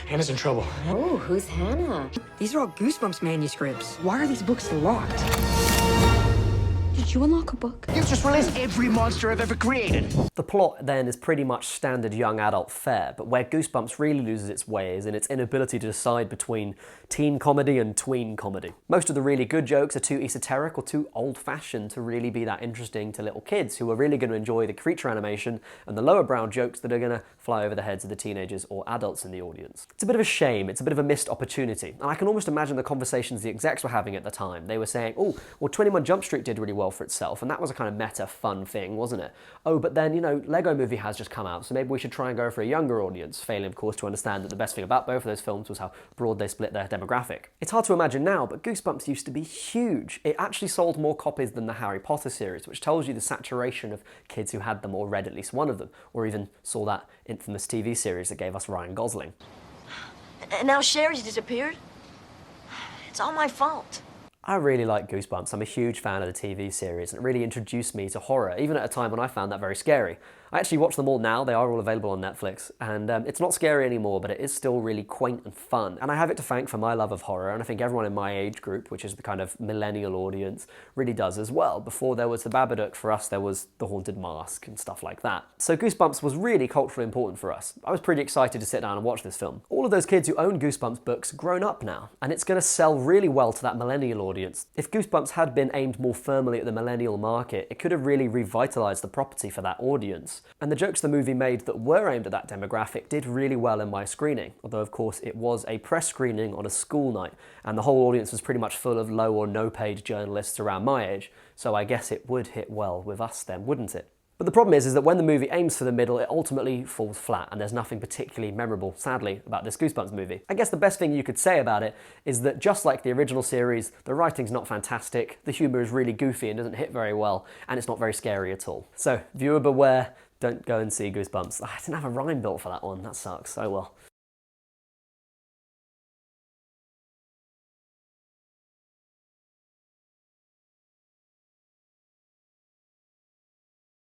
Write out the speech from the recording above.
Hannah's in trouble. Oh, who's Hannah? These are all Goosebumps manuscripts. Why are these books locked? Did you unlock a book? You just released every monster I've ever created. The plot then is pretty much standard young adult fare, but where Goosebumps really loses its way is in its inability to decide between teen comedy and tween comedy. Most of the really good jokes are too esoteric or too old-fashioned to really be that interesting to little kids who are really going to enjoy the creature animation and the lower brow jokes that are going to fly over the heads of the teenagers or adults in the audience. It's a bit of a shame, it's a bit of a missed opportunity, and I can almost imagine the conversations the execs were having at the time. They were saying, oh, well 21 Jump Street did really well for itself, and that was a kind of meta fun thing, wasn't it? Oh, but then, you know, Lego Movie has just come out, so maybe we should try and go for a younger audience, failing of course to understand that the best thing about both of those films was how broad they split their demographic. It's hard to imagine now, but Goosebumps used to be huge. It actually sold more copies than the Harry Potter series, which tells you the saturation of kids who had them or read at least one of them, or even saw that infamous TV series that gave us Ryan Gosling. And now Sherry's disappeared. It's all my fault. I really like Goosebumps. I'm a huge fan of the TV series, and it really introduced me to horror, even at a time when I found that very scary. I actually watch them all now, they are all available on Netflix, and it's not scary anymore, but it is still really quaint and fun. And I have it to thank for my love of horror, and I think everyone in my age group, which is the kind of millennial audience, really does as well. Before there was the Babadook, for us there was the Haunted Mask and stuff like that. So Goosebumps was really culturally important for us. I was pretty excited to sit down and watch this film. All of those kids who own Goosebumps books are grown up now, and it's going to sell really well to that millennial audience. If Goosebumps had been aimed more firmly at the millennial market, it could have really revitalized the property for that audience. And the jokes the movie made that were aimed at that demographic did really well in my screening, although of course it was a press screening on a school night, and the whole audience was pretty much full of low or no paid journalists around my age, so I guess it would hit well with us then, wouldn't it? But the problem is that when the movie aims for the middle, it ultimately falls flat, and there's nothing particularly memorable, sadly, about this Goosebumps movie. I guess the best thing you could say about it is that just like the original series, the writing's not fantastic, the humour is really goofy and doesn't hit very well, and it's not very scary at all. So, viewer beware, don't go and see Goosebumps. I didn't have a rhyme built for that one, that sucks, oh well.